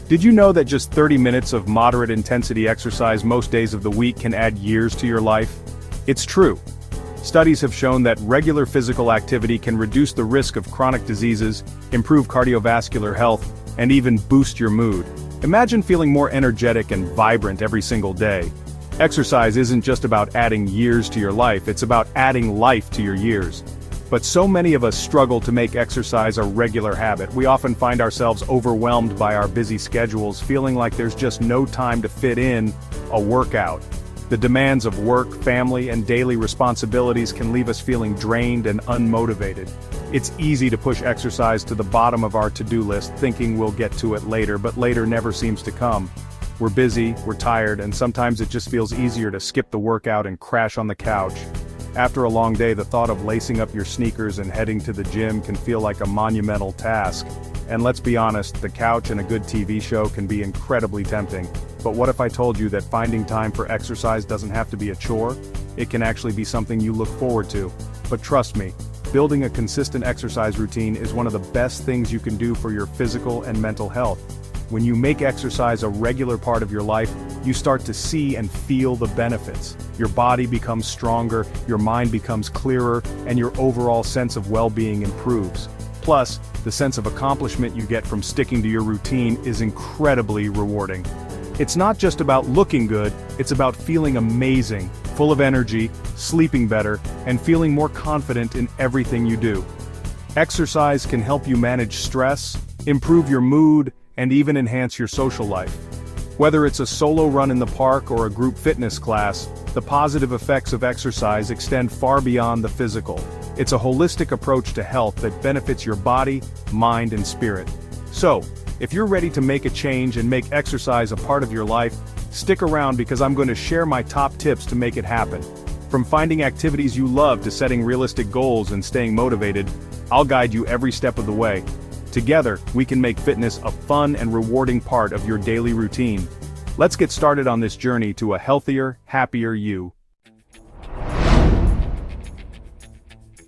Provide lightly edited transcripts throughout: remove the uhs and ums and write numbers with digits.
Did you know that just 30 minutes of moderate intensity exercise most days of the week can add years to your life? It's true. Studies have shown that regular physical activity can reduce the risk of chronic diseases, improve cardiovascular health, and even boost your mood. Imagine feeling more energetic and vibrant every single day. Exercise isn't just about adding years to your life, it's about adding life to your years. But so many of us struggle to make exercise a regular habit. We often find ourselves overwhelmed by our busy schedules, feeling like there's just no time to fit in a workout. The demands of work, family, and daily responsibilities can leave us feeling drained and unmotivated. It's easy to push exercise to the bottom of our to-do list, thinking we'll get to it later, but later never seems to come. We're busy, we're tired, and sometimes it just feels easier to skip the workout and crash on the couch. After a long day, the thought of lacing up your sneakers and heading to the gym can feel like a monumental task. And let's be honest, the couch and a good TV show can be incredibly tempting. But what if I told you that finding time for exercise doesn't have to be a chore? It can actually be something you look forward to. But trust me, building a consistent exercise routine is one of the best things you can do for your physical and mental health. When you make exercise a regular part of your life, you start to see and feel the benefits. Your body becomes stronger, your mind becomes clearer, and your overall sense of well-being improves. Plus, the sense of accomplishment you get from sticking to your routine is incredibly rewarding. It's not just about looking good, it's about feeling amazing, full of energy, sleeping better, and feeling more confident in everything you do. Exercise can help you manage stress, improve your mood, and even enhance your social life. Whether it's a solo run in the park or a group fitness class, the positive effects of exercise extend far beyond the physical. It's a holistic approach to health that benefits your body, mind, and spirit. So, if you're ready to make a change and make exercise a part of your life, stick around because I'm going to share my top tips to make it happen. From finding activities you love to setting realistic goals and staying motivated, I'll guide you every step of the way. Together, we can make fitness a fun and rewarding part of your daily routine. Let's get started on this journey to a healthier, happier you.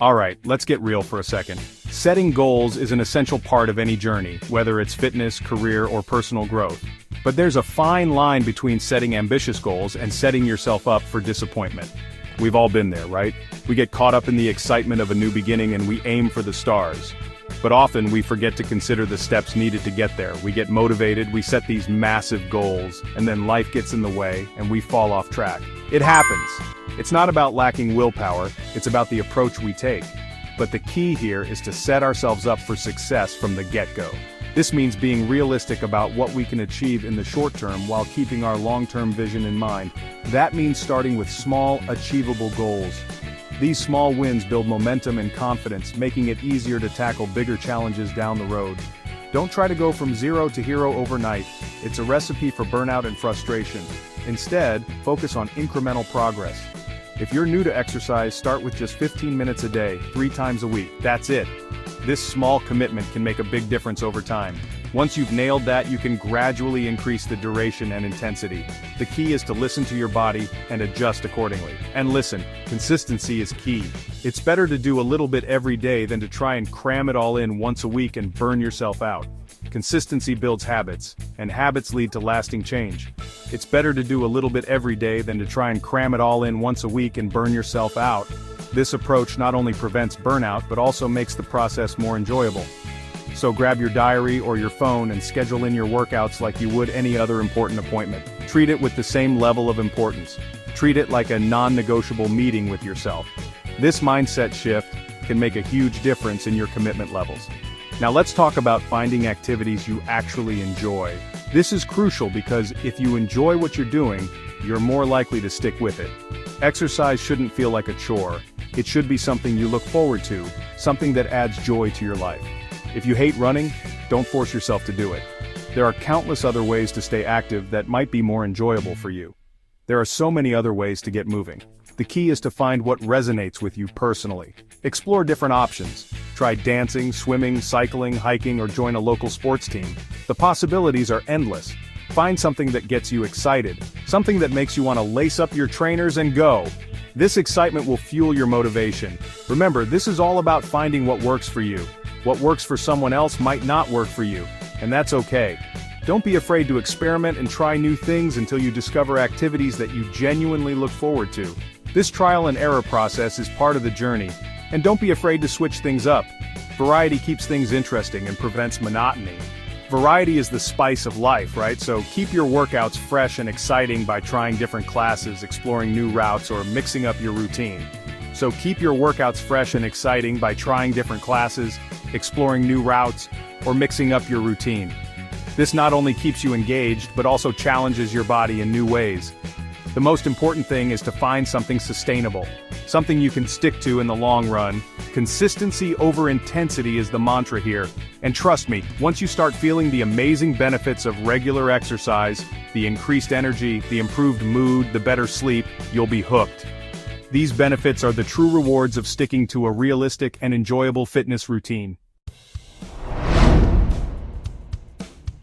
Alright, let's get real for a second. Setting goals is an essential part of any journey, whether it's fitness, career, or personal growth. But there's a fine line between setting ambitious goals and setting yourself up for disappointment. We've all been there, right? We get caught up in the excitement of a new beginning and we aim for the stars. But often we forget to consider the steps needed to get there. We get motivated, we set these massive goals, and then life gets in the way, and we fall off track. It happens. It's not about lacking willpower, it's about the approach we take. But the key here is to set ourselves up for success from the get-go. This means being realistic about what we can achieve in the short term while keeping our long-term vision in mind. That means starting with small, achievable goals. These small wins build momentum and confidence, making it easier to tackle bigger challenges down the road. Don't try to go from zero to hero overnight. It's a recipe for burnout and frustration. Instead, focus on incremental progress. If you're new to exercise, start with just 15 minutes a day, 3 times a week. That's it. This small commitment can make a big difference over time. Once you've nailed that, you can gradually increase the duration and intensity. The key is to listen to your body and adjust accordingly. And listen, consistency is key. It's better to do a little bit every day than to try and cram it all in once a week and burn yourself out. Consistency builds habits, and habits lead to lasting change. It's better to do a little bit every day than to try and cram it all in once a week and burn yourself out. This approach not only prevents burnout but also makes the process more enjoyable. So grab your diary or your phone and schedule in your workouts like you would any other important appointment. Treat it with the same level of importance. Treat it like a non-negotiable meeting with yourself. This mindset shift can make a huge difference in your commitment levels. Now let's talk about finding activities you actually enjoy. This is crucial because if you enjoy what you're doing, you're more likely to stick with it. Exercise shouldn't feel like a chore. It should be something you look forward to, something that adds joy to your life. If you hate running, don't force yourself to do it. There are countless other ways to stay active that might be more enjoyable for you. There are so many other ways to get moving. The key is to find what resonates with you personally. Explore different options. Try dancing, swimming, cycling, hiking, or join a local sports team. The possibilities are endless. Find something that gets you excited, something that makes you want to lace up your trainers and go. This excitement will fuel your motivation. Remember, this is all about finding what works for you. What works for someone else might not work for you, and that's okay. Don't be afraid to experiment and try new things until you discover activities that you genuinely look forward to. This trial and error process is part of the journey, and don't be afraid to switch things up. Variety keeps things interesting and prevents monotony. Variety is the spice of life, right? So keep your workouts fresh and exciting by trying different classes, exploring new routes, or mixing up your routine. So keep your workouts fresh and exciting by trying different classes, exploring new routes, or mixing up your routine. This not only keeps you engaged, but also challenges your body in new ways. The most important thing is to find something sustainable, something you can stick to in the long run. Consistency over intensity is the mantra here, and trust me, once you start feeling the amazing benefits of regular exercise, the increased energy, the improved mood, the better sleep, you'll be hooked. These benefits are the true rewards of sticking to a realistic and enjoyable fitness routine.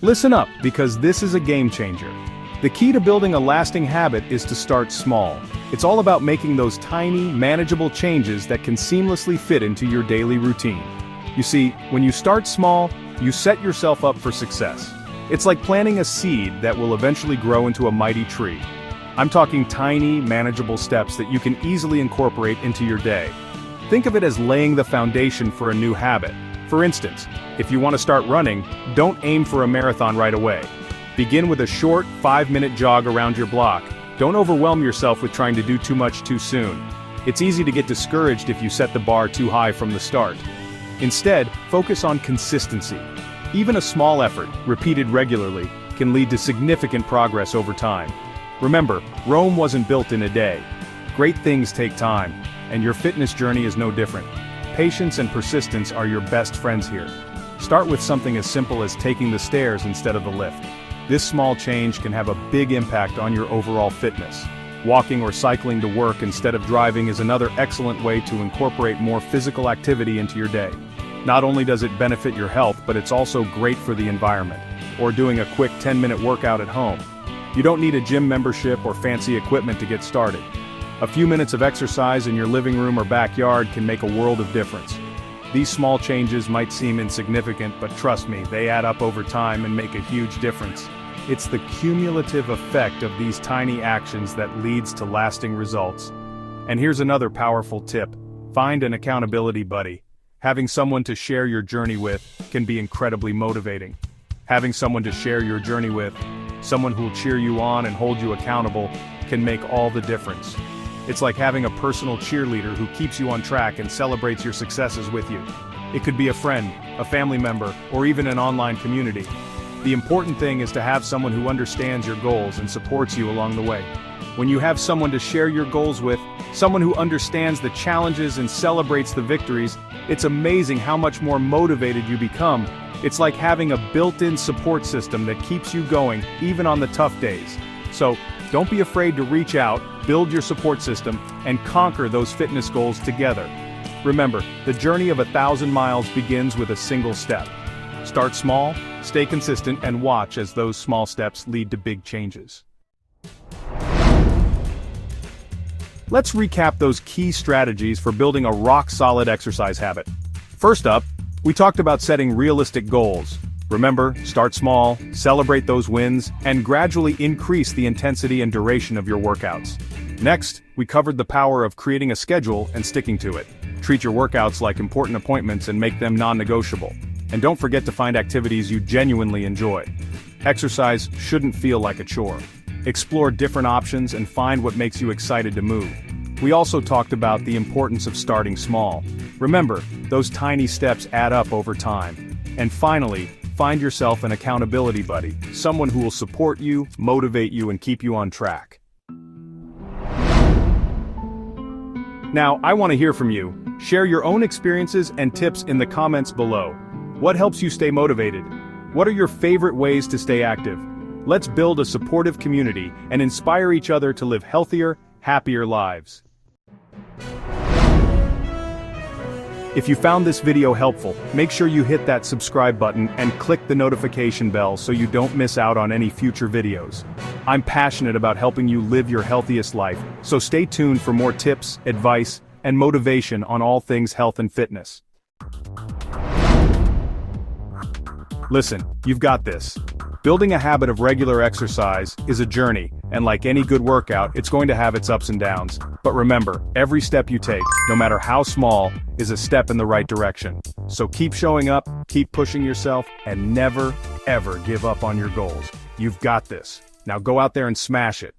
Listen up, because this is a game changer. The key to building a lasting habit is to start small. It's all about making those tiny, manageable changes that can seamlessly fit into your daily routine. You see, when you start small, you set yourself up for success. It's like planting a seed that will eventually grow into a mighty tree. I'm talking tiny, manageable steps that you can easily incorporate into your day. Think of it as laying the foundation for a new habit. For instance, if you want to start running, don't aim for a marathon right away. Begin with a short, 5-minute jog around your block. Don't overwhelm yourself with trying to do too much too soon. It's easy to get discouraged if you set the bar too high from the start. Instead, focus on consistency. Even a small effort, repeated regularly, can lead to significant progress over time. Remember, Rome wasn't built in a day. Great things take time, and your fitness journey is no different. Patience and persistence are your best friends here. Start with something as simple as taking the stairs instead of the lift. This small change can have a big impact on your overall fitness. Walking or cycling to work instead of driving is another excellent way to incorporate more physical activity into your day. Not only does it benefit your health, but it's also great for the environment. Or doing a quick 10-minute workout at home. You don't need a gym membership or fancy equipment to get started. A few minutes of exercise in your living room or backyard can make a world of difference. These small changes might seem insignificant, but trust me, they add up over time and make a huge difference. It's the cumulative effect of these tiny actions that leads to lasting results. And here's another powerful tip. Find an accountability buddy. Having someone to share your journey with can be incredibly motivating. Having someone to share your journey with, someone who'll cheer you on and hold you accountable, can make all the difference. It's like having a personal cheerleader who keeps you on track and celebrates your successes with you. It could be a friend, a family member, or even an online community. The important thing is to have someone who understands your goals and supports you along the way. When you have someone to share your goals with, someone who understands the challenges and celebrates the victories, it's amazing how much more motivated you become. It's like having a built-in support system that keeps you going, even on the tough days. So, don't be afraid to reach out, build your support system, and conquer those fitness goals together. Remember, the journey of 1,000 miles begins with a single step. Start small, stay consistent, and watch as those small steps lead to big changes. Let's recap those key strategies for building a rock-solid exercise habit. First up, we talked about setting realistic goals. Remember, start small, celebrate those wins, and gradually increase the intensity and duration of your workouts. Next, we covered the power of creating a schedule and sticking to it. Treat your workouts like important appointments and make them non-negotiable. And don't forget to find activities you genuinely enjoy. Exercise shouldn't feel like a chore. Explore different options and find what makes you excited to move. We also talked about the importance of starting small. Remember, those tiny steps add up over time. And finally, find yourself an accountability buddy, someone who will support you, motivate you, and keep you on track. Now, I want to hear from you. Share your own experiences and tips in the comments below. What helps you stay motivated? What are your favorite ways to stay active? Let's build a supportive community and inspire each other to live healthier, happier lives. If you found this video helpful, make sure you hit that subscribe button and click the notification bell so you don't miss out on any future videos. I'm passionate about helping you live your healthiest life, so stay tuned for more tips, advice, and motivation on all things health and fitness. Listen, you've got this. Building a habit of regular exercise is a journey, and like any good workout, it's going to have its ups and downs. But remember, every step you take, no matter how small, is a step in the right direction. So keep showing up, keep pushing yourself, and never, ever give up on your goals. You've got this. Now go out there and smash it.